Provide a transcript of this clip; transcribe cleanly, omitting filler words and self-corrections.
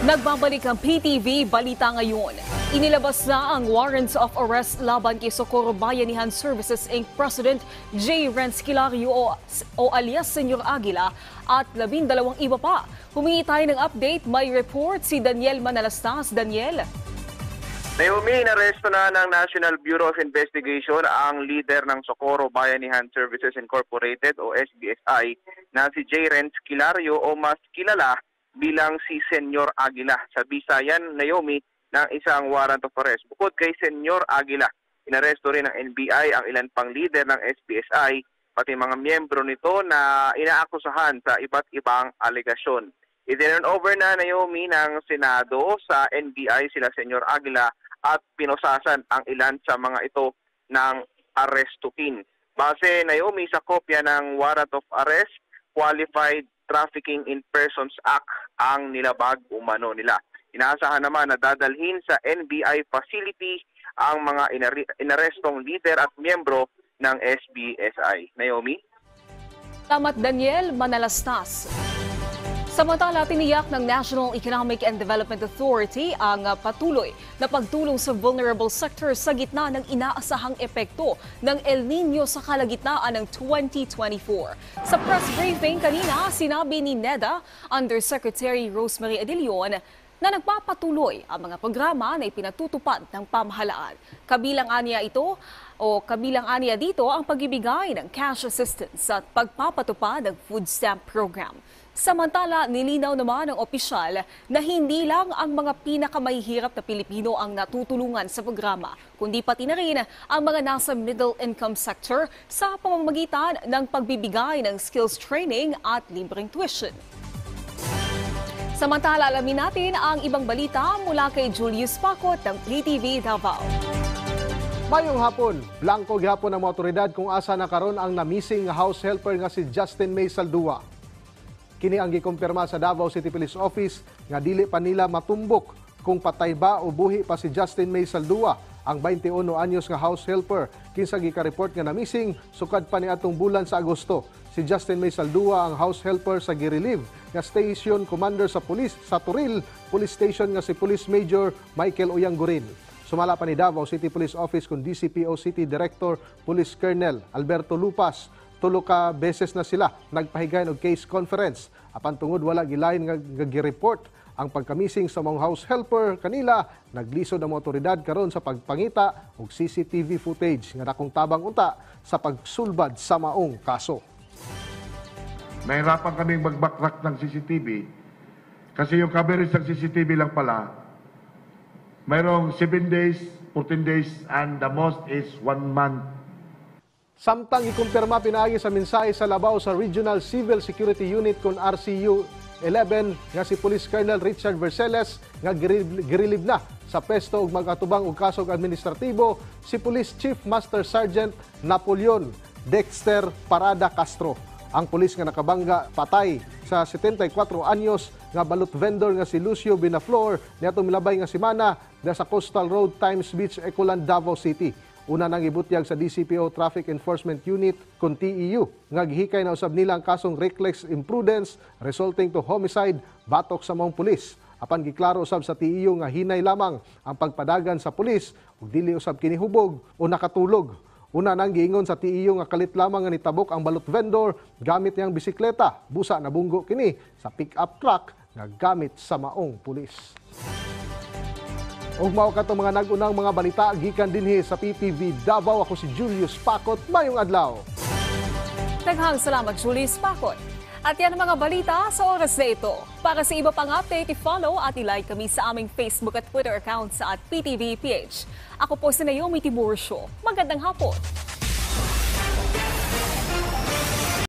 Nagbabalik ang PTV Balita Ngayon. Inilabas na ang warrants of arrest laban kay Socorro Bayanihan Services Inc. President J. Renz Kilario o alias Senyor Aguila at 12 iba pa. Humingi tayo ng update, may report si Daniel Manalastas. Daniel. Naomi, inaresto na ng National Bureau of Investigation ang leader ng Socorro Bayanihan Services Incorporated o SBSI na si J. Renz Kilario o mas kilala bilang si Senyor Aguila. Sa Bisayan, Naomi, ng isang warrant of arrest. Bukod kay Senyor Aguila, inaresto rin ng NBI ang ilan pang leader ng SBSI, pati mga miyembro nito na inaakusahan sa iba't ibang alegasyon. I-turn over na, Naomi, ng Senado sa NBI sila Senyor Aguila at pinosasan ang ilan sa mga ito ng arrestuhin. Base, Naomi, sa kopya ng warrant of arrest, Qualified Trafficking in Persons Act ang nilabag umano nila. Inaasahan naman na dadalhin sa NBI facility ang mga inarestong leader at miyembro ng SBSI. Naomi? Salamat, Daniel Manalastas. Samantala, tiniyak ng National Economic and Development Authority ang patuloy na pagtulong sa vulnerable sectors sa gitna ng inaasahang epekto ng El Nino sa kalagitnaan ng 2024. Sa press briefing kanina, sinabi ni NEDA Undersecretary Rosemary Adilion na nagpapatuloy ang mga programa na ipinatutupad ng pamahalaan. Kabilang aniya dito ang pagbibigay ng cash assistance at pagpapatupad ng food stamp program. Samantala, nilinaw naman ng opisyal na hindi lang ang mga pinakamahihirap na Pilipino ang natutulungan sa programa, kundi pati na rin ang mga nasa middle income sector sa pamamagitan ng pagbibigay ng skills training at libreng tuition. Samantala, alamin natin ang ibang balita mula kay Julius Pacot ng PTV Davao. Mayong hapon, blanco gihapon ang mga otoridad kung asa na karon ang na-missing house helper nga si Justin May Saldua. Kini ang gikumpirma sa Davao City Police Office nga dili pa nila matumbok kung patay ba o buhi pa si Justin May Saldua, ang 21 anyos nga house helper. Kinsa gika-report nga na-missing sukad pa niadtong bulan sa Agosto. Si Justin May Saldua ang house helper sa girelieve nga station commander sa pulis sa Turil Police Station nga si Police Major Michael Oyanggurin. Sumala pa ni Davao City Police Office kung DCPO City Director Police Colonel Alberto Lupas. Tulo ka beses na sila nagpahigayon og case conference. Apan tungod wala gilain nga gi-report ang pagkamising sa mga house helper kanila, naglisod ang mga otoridad karon sa pagpangita og CCTV footage nga dakong tabang unta sa pagsulbad sa maong kaso. Nahirapan kaming mag-backtrack ng CCTV kasi yung coverage ng CCTV lang pala, mayroong 7 days, 14 days, and the most is 1 month. Samtang ikumpirma pinaagi sa mensahe sa labaw sa Regional Civil Security Unit kon RCU 11 nga si Police Colonel Richard Verceles nga girilib na sa pesto ug mag-atubang og kasog administratibo si Police Chief Master Sergeant Napoleon Dexter Parada Castro. Ang pulis nga nakabangga patay sa 74 anyos nga balut vendor nga si Lucio Binaflor niadtong milabay nga semana sa Coastal Road, Times Beach, Ecoland, Davao City. Una nang ibutyag sa DCPO Traffic Enforcement Unit kon TEU nga gihikay na usab nila ang kasong reckless imprudence resulting to homicide batok sa maong pulis. Apan giklaro usab sa TEU nga hinay lamang ang pagpadagan sa pulis ug dili usab kini hubog o nakatulog. Una nang giingon sa TEU nga kalit lamang nga nitabok ang balut vendor gamit niyang bisikleta. Busa nabunggo kini sa pick-up truck nga gamit sa maong pulis. Ug mao kato mga nag-unang mga balita gikan dinhi sa PTV Davao. Ako si Julius Pacot. Mayong adlaw. Daghang salamat, Julius Pacot. At yan ang mga balita sa oras na ito. Para sa iba pang update, i-follow at i-like kami sa aming Facebook at Twitter account sa @PTVPH. Ako po si Naomi Tiburcio. Magandang hapon.